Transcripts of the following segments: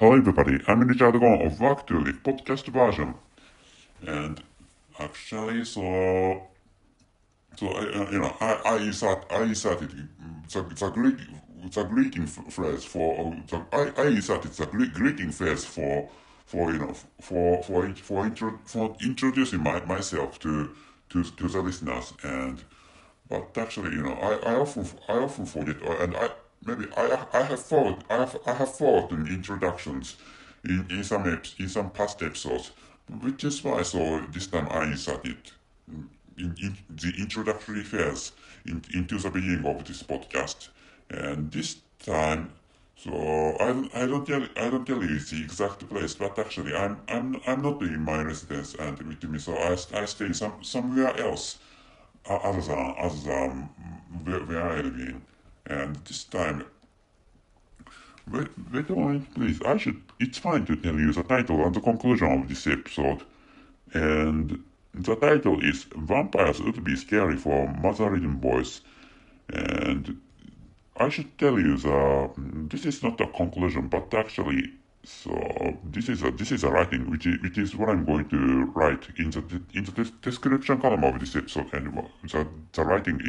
Hello everybody, I'm Richard Gon of Work to Live podcast version. And actually, I inserted the greeting phrase I inserted the greeting phrase for introducing myself to the listeners. And but actually, I often forget, and I have forgotten introductions in some past episodes, which is why so this time I inserted in the introductory phase into the beginning of this podcast, and this time. So I don't tell you the exact place, but actually I'm not in my residence and with me, so I stay somewhere else other than where I live in. And this time, wait a moment, please. It's fine to tell you the title and the conclusion of this episode. And the title is Vampires Would Be Scary for Mother-ridden Boys. And I should tell you that this is not a conclusion, but actually, so this is a writing, which is what I'm going to write in the description column of this episode. And the writing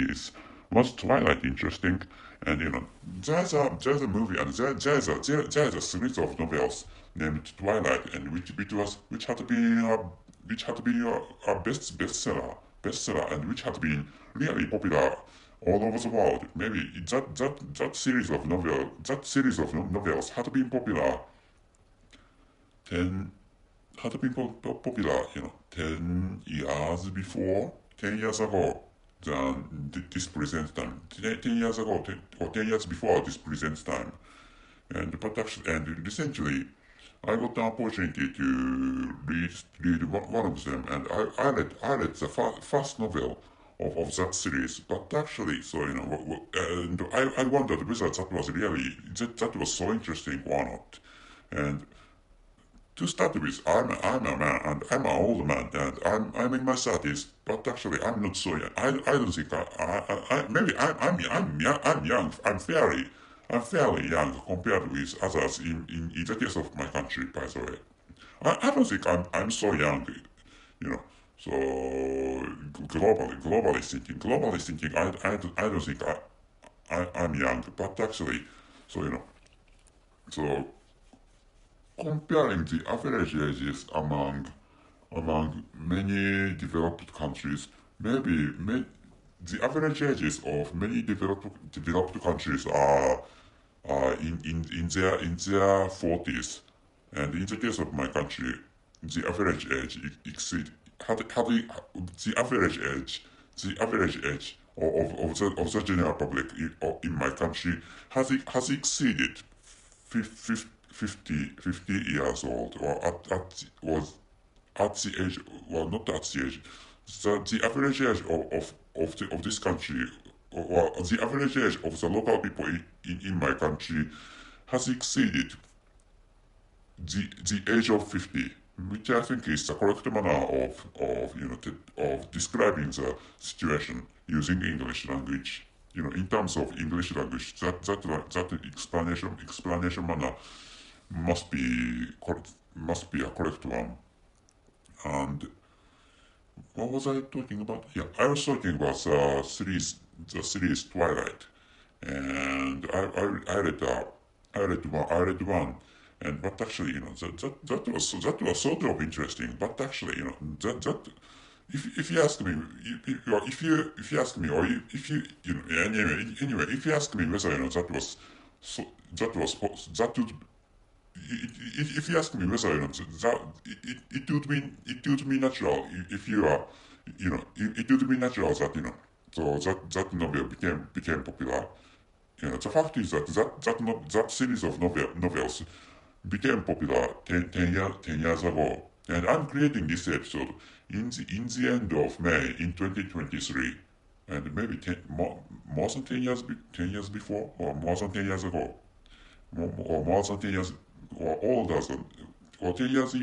was Twilight interesting, and there's a movie, and there's a series of novels named Twilight, and which had been a bestseller, and which had been really popular all over the world. Maybe that series of novels had been popular 10 popular 10 years before, 10 years ago than this present time. 10 years ago, or 10 years before this present time. And recently I got the opportunity to read one of them, and I read the first novel of that series. But actually, so and I wondered whether that was so interesting or not. And to start with, I'm a man, and I'm an old man, and I'm in my thirties. But actually, I'm not so young. I don't think maybe I'm young. I'm fairly young compared with others in the case of my country. By the way, I don't think I'm so young. You know. So globally thinking, I don't think I'm young. But actually, so so comparing the average ages among many developed countries, the average ages of many developed countries are in their 40s, and in the case of my country, the average age exceed had the average age of the general public in my country has exceeded 50 years old, or was at the age, well, not at the age, the average age of this country, or the average age of the local people in my country has exceeded the age of 50, which I think is the correct manner of describing the situation using English language. In terms of English language, that explanation manner must be a correct one. And what was I talking about? Yeah, I was talking about the series Twilight, and I read one, and but actually, that was sort of interesting. But actually, if you ask me, if you ask me, or if you anyway, if you ask me whether so that would if you ask me whether it would be natural if you are it would be natural that so that novel became popular. The fact is that series of novels became popular 10 years ago, and I'm creating this episode in the end of May in 2023, and maybe more than 10 years before, or more than 10 years ago, more than 10 years, or older than, or 10 years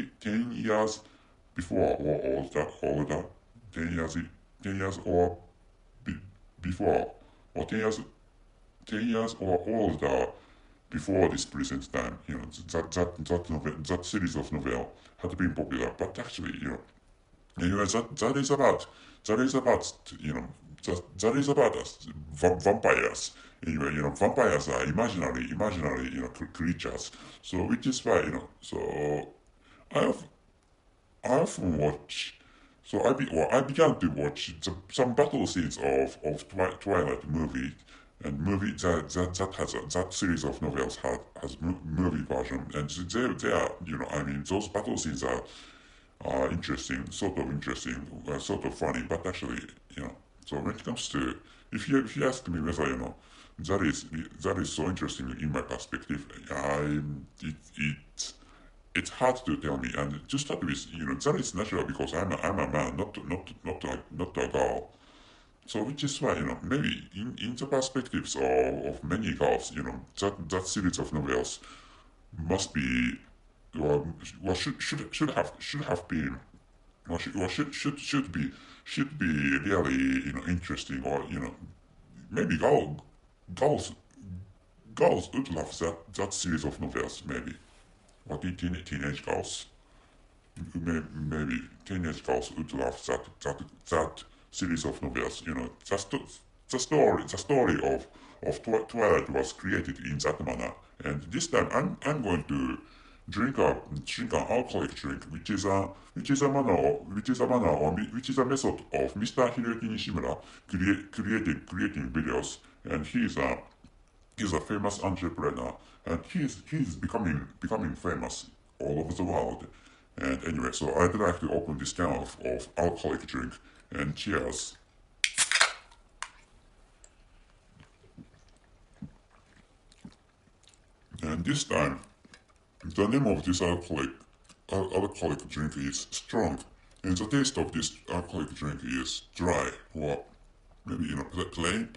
before, or older, 10 years or before, or 10 years or older before this present time. That series of novel had been popular, but actually, anyway, that is about that is about us, vampires. Anyway, vampires are imaginary, creatures. So which is why, so I have I often watch. So I began to watch some battle scenes of Twilight movie, and movie that series of novels has movie version, and they are, I mean, those battle scenes are interesting, sort of funny, but actually, so when it comes to, if you ask me whether, that is so interesting in my perspective, it's hard to tell me. And to start with, that is natural because I'm a man, not a girl. So which is why, maybe in the perspectives of many girls, that series of novels must be, well, should have been, should be really, interesting, or, maybe girls girls would love that series of novels, maybe. Or teenage girls, maybe teenage girls would love that series of novels. The story of Twilight was created in that manner. And this time, I'm going to drink an alcoholic drink, which is a method of Mr. Hiroki Nishimura creating videos, and he's a famous entrepreneur, and he's becoming famous all over the world. And anyway, so I'd like to open this can of alcoholic drink, and cheers. And this time, the name of this alcoholic drink is strong, and the taste of this alcoholic drink is dry, or maybe, plain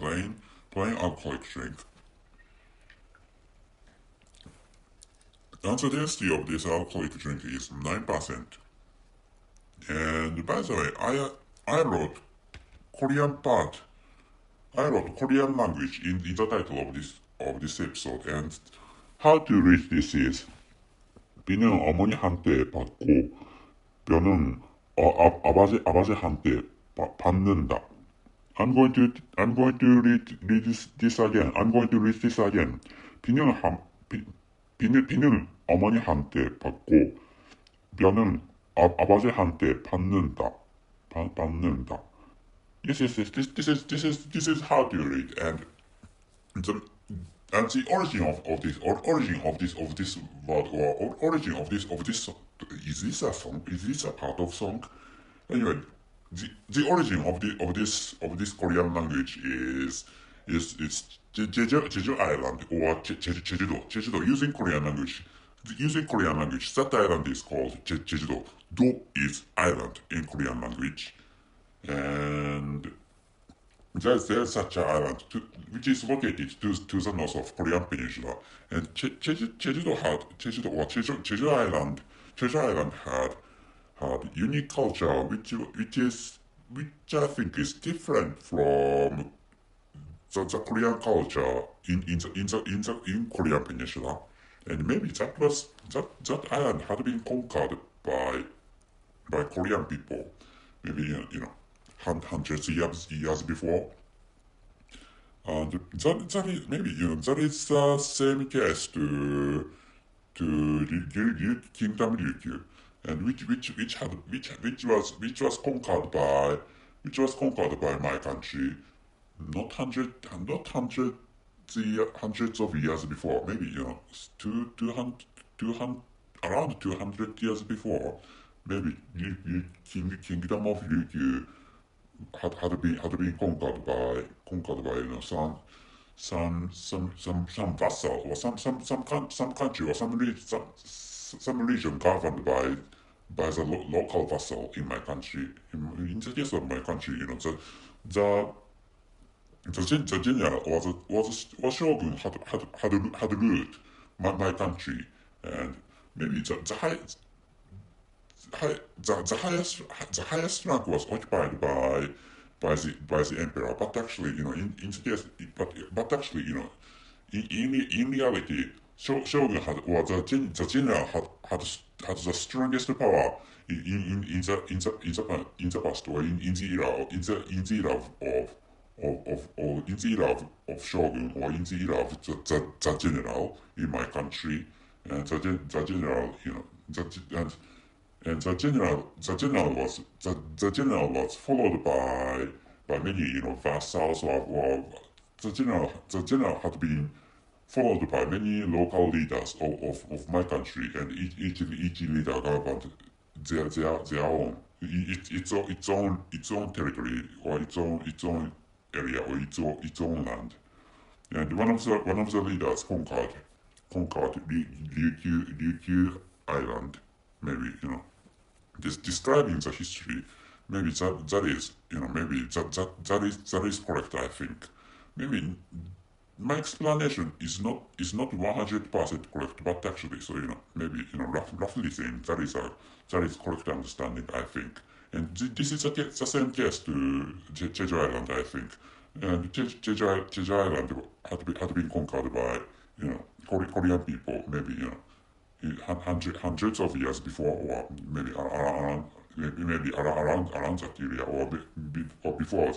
alcoholic drink. And the density of this alcoholic drink is 9%. And by the way, I wrote Korean part. I wrote Korean language in the title of this episode, and how to read this is B는 어머니한테 받고 뼈는 아버지한테 받는다. I'm going to read this again. I'm going to read this again. 비는 어머니한테 받고 뼈는 아버지한테 받는다. This is how to read, and the origin of this word, or origin of this is this a song? Is this a part of song? Anyway, the origin of this Korean language is Jeju Island, or Jeju-do. Using Korean language, that island is called Jeju-do. Do is island in Korean language, and there's such an island which is located to the north of Korean Peninsula, and Jeju Island had unique culture which I think is different from the Korean culture in Korean Peninsula, and maybe that island had been conquered by Korean people, maybe hundreds of years before. And that is maybe that is the same case to Kingdom Ryukyu, and which was conquered by my country, not hundreds of years before, maybe around 200 years before, maybe Kingdom of Ryukyu had been conquered by some vassal, or some country, or some region governed by the local vassal in my country. In the case of my country, the general was shogun had ruled my country, and maybe the highest rank was occupied by the emperor, but actually, in the case, but actually, in reality, Shogun was the general had the strongest power in the past, or in the era in the era of in the era of Shogun, or in the era of the general in my country, and the general, and the general was followed by many, vassals, or the general had been followed by many local leaders of my country, and each leader governed their own, its own territory, or its own area, or its own land. And one of the leaders conquered Ryukyu Island. Maybe, describing the history. Maybe that is, maybe that is correct, I think. Maybe my explanation is not 100% correct, but actually, so, maybe, roughly saying that is correct understanding, I think. And this is the same case to Jeju Island, I think. And Jeju Island had been conquered by, Korean people, maybe, hundreds of years before, or maybe around that area, or before.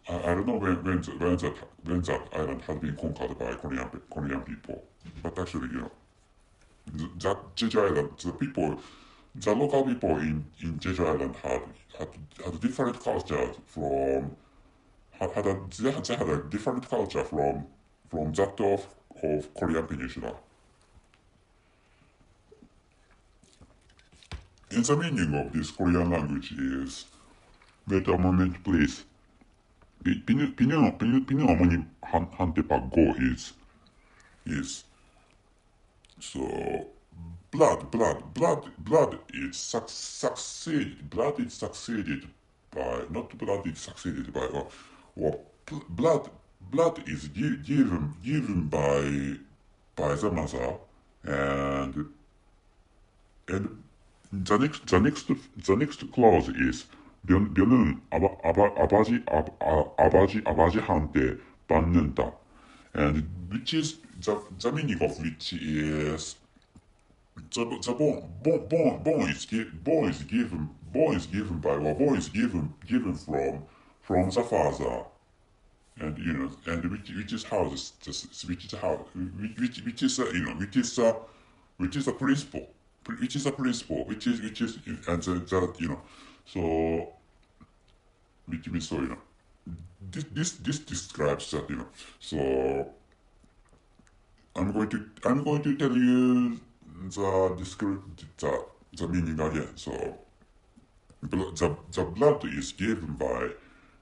I don't know when that island had been conquered by Korean people, but actually, that Jeju Island, the local people in Jeju Island had different cultures from they had a different culture from that of Korean Peninsula. And the meaning of this Korean language is, wait a moment please. 비는 어머니한테 받고 is so blood is succeeded by, not blood is succeeded by, or blood is given by the mother, and the next clause is 뼈는 아버지한테 받는다, and which is the meaning of which is the bone is given by, or bone is given from the father, and and which is how which is a principle, and so which means, so this describes that, so I'm going to tell you the meaning again. So the blood is given by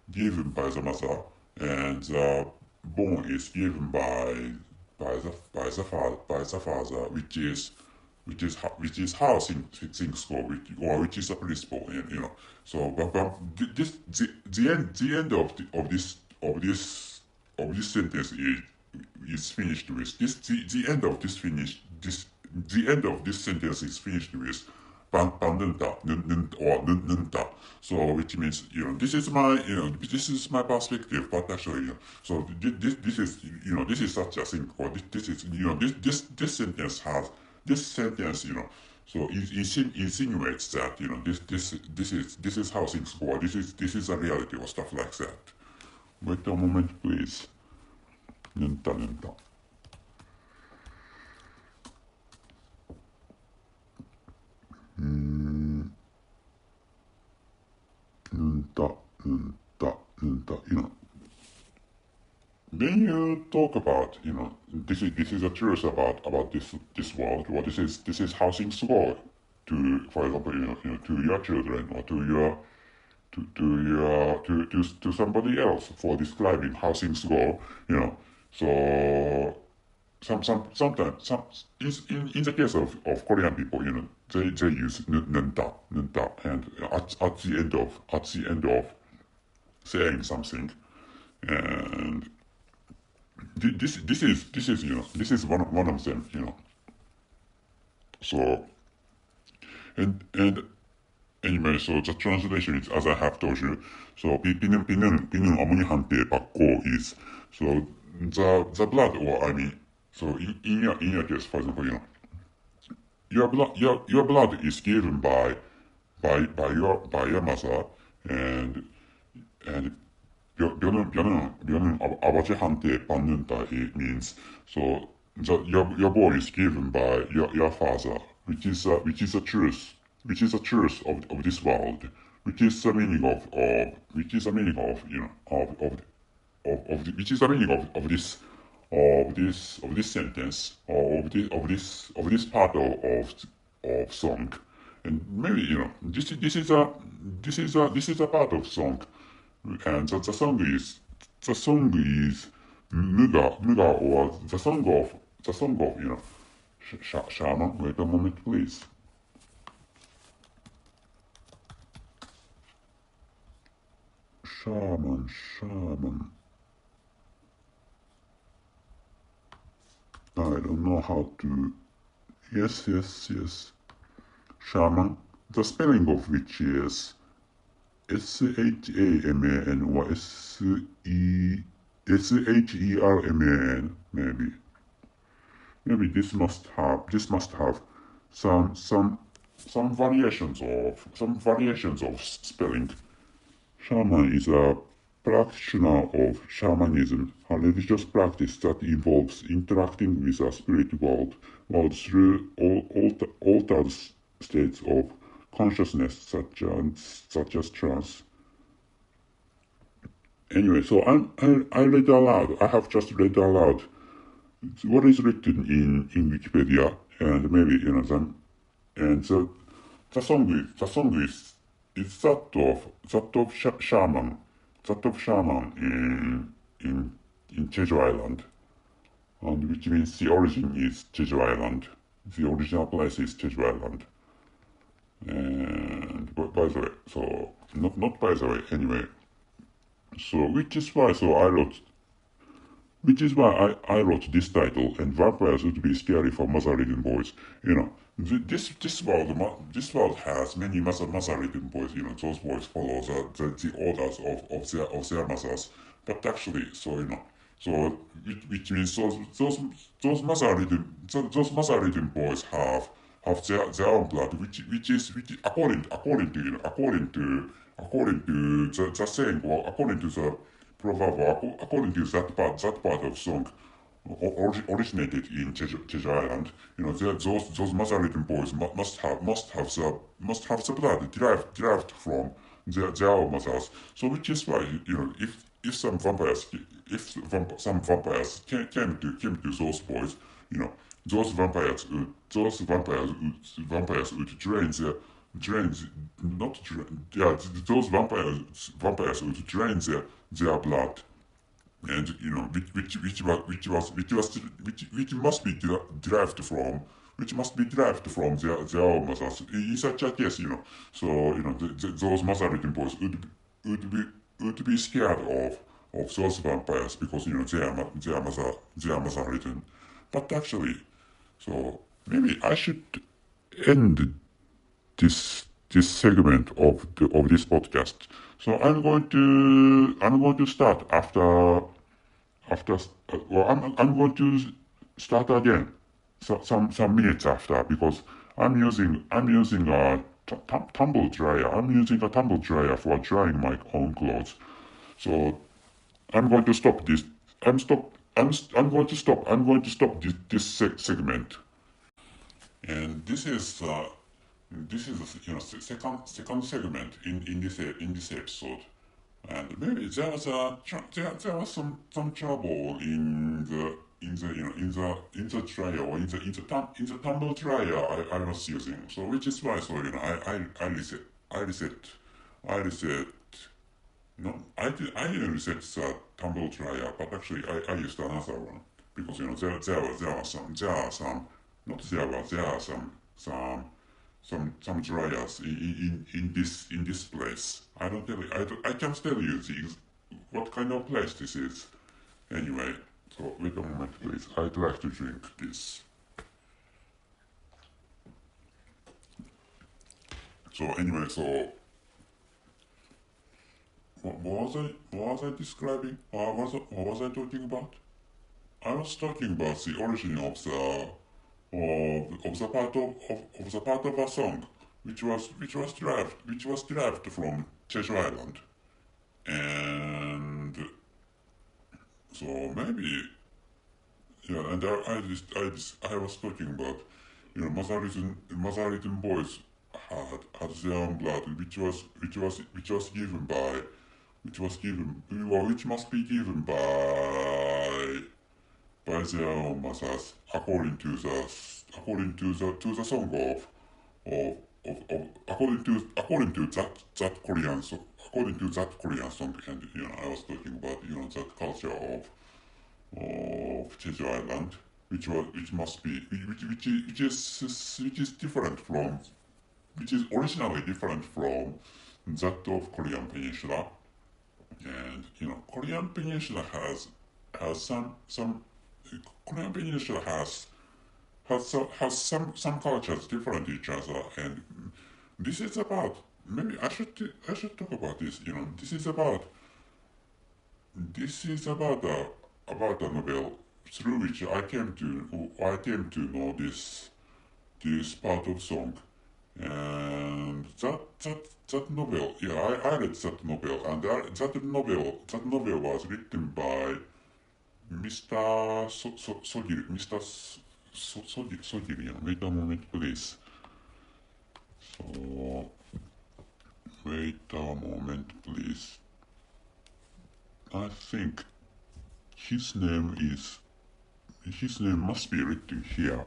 the mother, and the bone is given by the father, which is how things go, which is a principle, So, but the end of this sentence is finished with this. The end of this sentence is finished with 받는다, or 는다. So, which means, this is my perspective, but actually, so this is such a thing, or this is, this sentence, so it insinuates that, this is how things go. This is a reality, or stuff like that. Wait a moment, please. Nunta. Nunta. When you talk about, this is the truth about this world, or this is how things go to, for example, to your children, or to somebody else, for describing how things go, so sometimes in the case of Korean people, they use nunta, and at the end of saying something, and this is one of them, So, and anyway, so the translation is, as I have told you, so 비는 어머니한테 받고 is, so the blood, or I mean, so in your case, for example, your blood is given by your mother, and 뼈는 아버지한테 받는다. It means so your body is given by your father, which is the truth, of this world, which is the meaning of which is the meaning of this sentence, or of this part of song. And maybe this is a part of song, and the song is Muga, or the song of shaman. Wait a moment, please. Shaman. I don't know how to. Yes. Shaman. The spelling of which is SHAMAN or SHERMAN. Maybe this must have some variations of spelling. Shaman is a practitioner of shamanism, a religious practice that involves interacting with a spirit world through altered states of consciousness, such as trance. Anyway, so I read aloud. I have just read aloud what is written in Wikipedia, and maybe and the song is that of shaman in Jeju Island, and which means the origin is Jeju Island. The original place is Jeju Island. And by the way, so not by the way, anyway. So which is why I wrote this title, and vampires would be scary for mother-ridden boys. This world has many mother-ridden boys. Those boys follow the orders of their mothers. But actually, so which means those mother-ridden boys have their own blood, which is according to the saying, or according to the proverb, or according to that part of song, originated in Jeju Island. Those mother-ridden boys must have the blood derived from their own mothers. So which is why if some vampires came to those boys, those vampires would those vampires would drain their blood, and which must be derived from their own mothers. In such a case, those mother-ridden boys would be scared of those vampires, because they are mother-ridden. But actually, so maybe I should end this segment of this podcast. So I'm going to start after I'm going to start again some minutes after, because I'm using a tumble dryer. I'm using a tumble dryer for drying my own clothes. So I'm going to stop this. I'm going to stop this segment. And this is second segment in this episode. And maybe there was some trouble in the dryer, or in the tumble dryer I was using. So which is why, I reset. No, I didn't reset the tumble dryer, but actually I used another one, because there are some dryers in this place. I can't tell you what kind of place this is. Anyway, so wait a moment, please. I'd like to drink this. So anyway, so what was I describing? What was I talking about? I was talking about the origin of the part of a song, which was derived from Treasure Island, and so maybe yeah, and I was talking about mother-ridden boys had their own blood, which must be given by their own mothers according to the song of according to that Korean song, and I was talking about that culture of Jeju Island, which must be which is different from which is originally different from that of Korean Peninsula, and Korean Peninsula has some Korean Peninsula has some cultures different each other, and this is about maybe I should talk about this. This is about a novel through which I came to know this part of song, and that novel, yeah, I read that novel, and that novel was written by Mr. Sogiri, Sogiri. Wait a moment, please. So wait a moment, please. I think his name must be written here.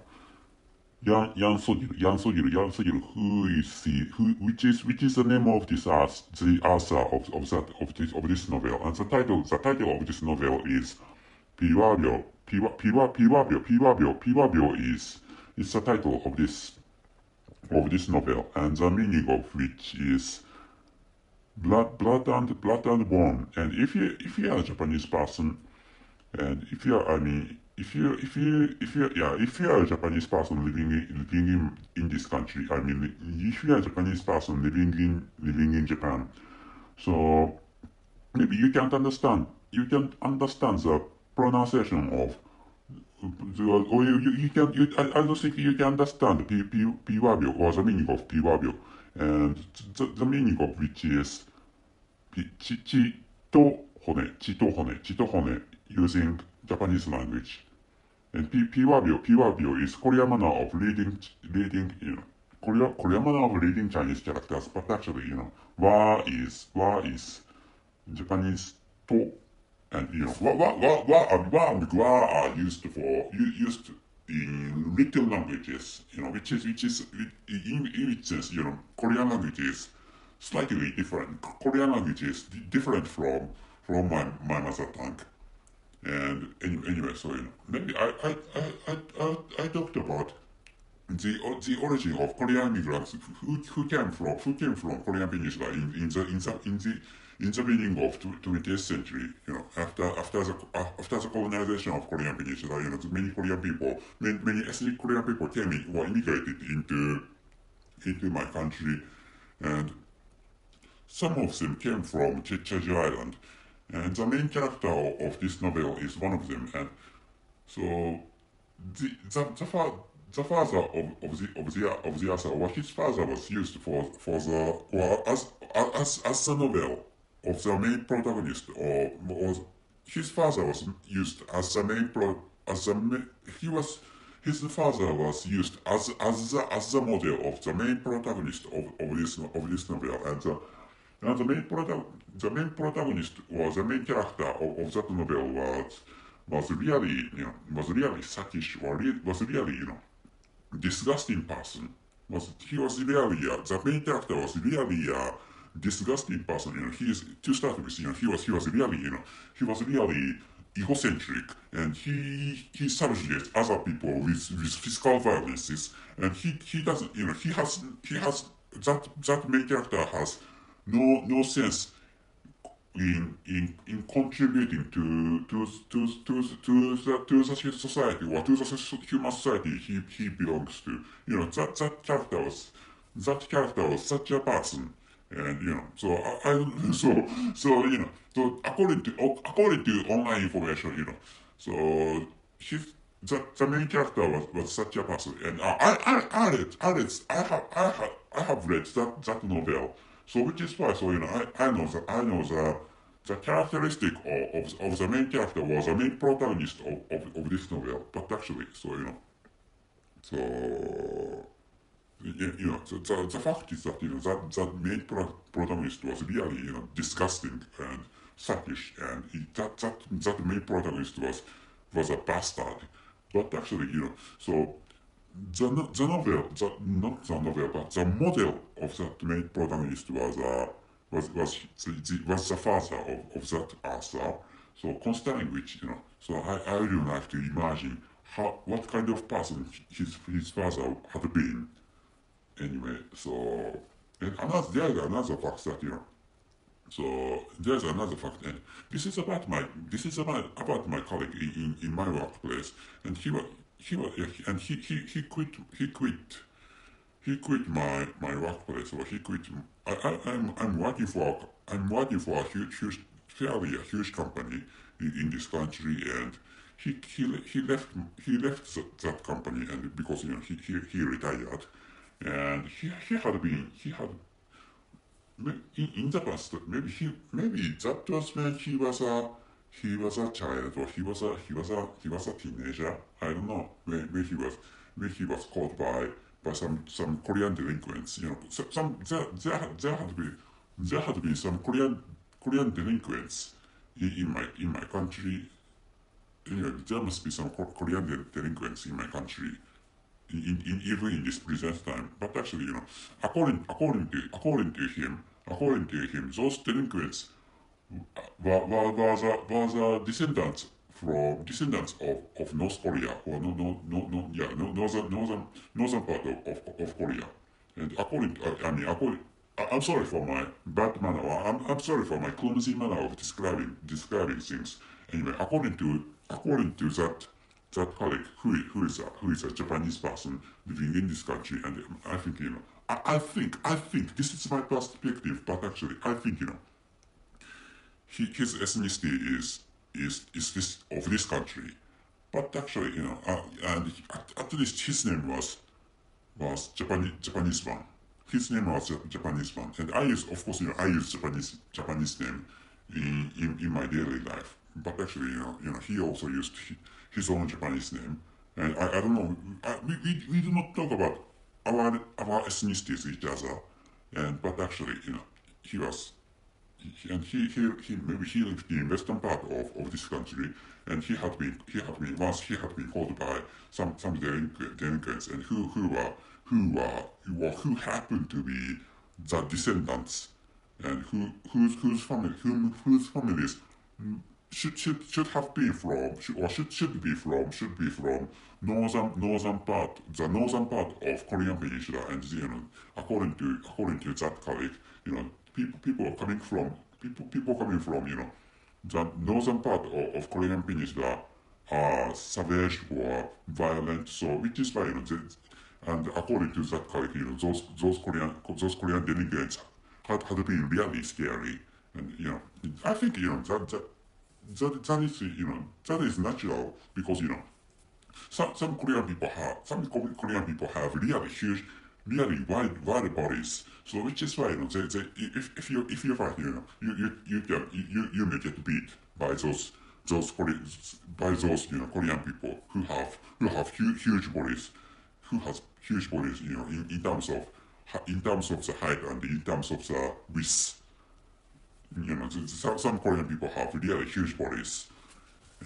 Yan Sogiri, which is the name of the author of this novel, and the title of this novel is Piwabyo. Piwabyo is the title of this novel, and the meaning of which is blood and bone. And if you are a Japanese person, and if you are a Japanese person living in this country, if you are a Japanese person living in Japan, so maybe you can understand the pronunciation of or I don't think you can understand Piwabyo, or the meaning of Piwabyo, and the meaning of which is Chito hone using Japanese language. And Piwabyo is Korean manner of reading Korean manner of reading Chinese characters, but actually, wa is Japanese to, and wa and gwa are used in written languages, which is in which sense, Korean language is slightly different. Korean language is different from my mother tongue. And anyway, so maybe I talked about the origin of Korean immigrants who came from Korean Peninsula in the beginning of 20th century. After the colonization of Korean Peninsula, many ethnic Korean people immigrated into my country, and some of them came from Jeju Island. And the main character of this novel is one of them, and so the father of the author, or his father, was used as the novel of the main protagonist, or his father was used as the main his father was used as the model of the main protagonist of this novel, and the main protagonist, was the main character of that novel, was really suckish, or was really disgusting person. The main character was really a disgusting person. To start with, he was really egocentric, and he subjugates other people with physical violences, and he doesn't, he has that main character has no sense in contributing to the society, or to the human society he belongs to. That character was such a person, and so so according to online information, so the main character was such a person, and I have read that novel, so which is why, so I know the characteristic of the main character was the main protagonist of this novel, but actually, so so the fact is that that main protagonist was really disgusting and selfish, and that main protagonist was a bastard. But actually, so the novel, not the novel, but the model of that main protagonist was the father of that Arthur. So considering which, so I really like to imagine what kind of person his father had been. Anyway, so and there's another fact that so there's another fact, and this is about my colleague in my workplace, and he quit my workplace, or he quit. I'm working for a fairly a huge company in this country, and he left that company, and because he retired, and in the past, maybe that was when he was a child, or he was a teenager. I don't know when he was caught by some Korean delinquents. There had been some Korean delinquents in my country. There must be some Korean delinquents in my country, even in this present time. But actually, according to him, those delinquents was a descendants of North Korea, or northern part of Korea. And I'm sorry for my bad manner. Or I'm sorry for my clumsy manner of describing things. Anyway, according to that colleague who is a Japanese person living in this country, and I think I think this is my perspective, but actually I think his ethnicity is this of this country, but actually and at least his name was Japanese one. His name was Japanese one, and I use, of course, I use Japanese name in my daily life. But actually, he also used his own Japanese name, and I don't know. We do not talk about our ethnicities each other, and but actually, he was. He maybe he lived in western part of this country, and he had been caught by some delinquents, and who happened to be the descendants, and whose families should have been from should be from the northern part of Korean Peninsula, and according to that colleague, people coming from the northern part of Korean Peninsula are savage or violent. So which is why and according to that colleague, those Korean delinquents had been really scary, and I think that is natural, because some Korean people have really wide bodies. So which is why if you fight, you may get beat by those Korean people who have huge bodies, in terms of the height, and in terms of the width. Some Korean people have really huge bodies,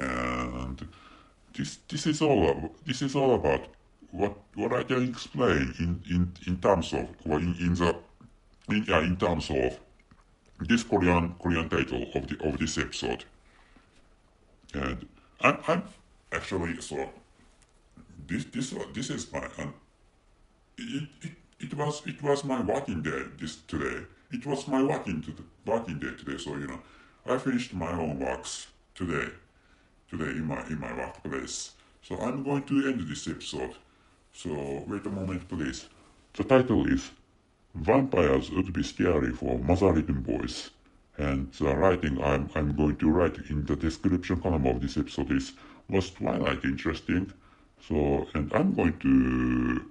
and this is all about what I can explain in terms of, or in terms of this Korean title of this episode. And I'm actually, so this is my, and it was my working day today. It was my working day today. So I finished my own works today in my workplace. So I'm going to end this episode. So wait a moment, please. The title is "Vampires Would Be Scary for Mother-ridden Boys," and the writing I'm going to write in the description column of this episode is was Twilight interesting. So, and I'm going to,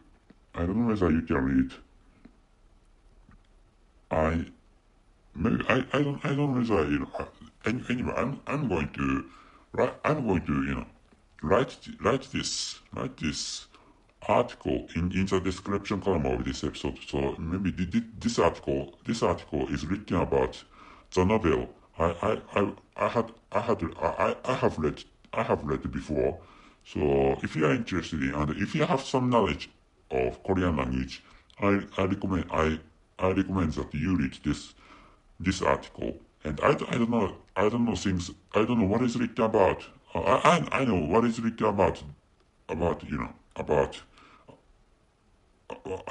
I don't know whether you can read. I don't know whether, anyway, I'm going to, write this article in the description column of this episode. So maybe this article is written about the novel I have read before. So if you are interested in, and if you have some knowledge of Korean language, I recommend that you read this article. And I don't know things, I don't know what is written about. I know what is written about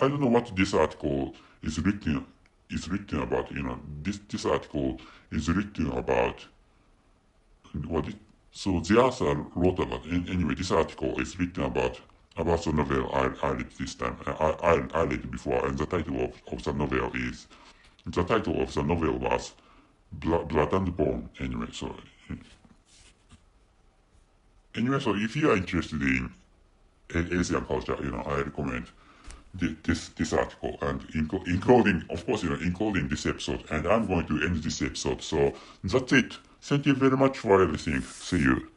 I don't know what this article is written about. This article is written about what it. So the author wrote about. Anyway, this article is written about the novel I read this time. I read before, and the title of the novel is was Blood and Bone. So if you are interested in Asian culture, I recommend this article, and including, of course, including this episode. And I'm going to end this episode. So that's it. Thank you very much for everything. See you.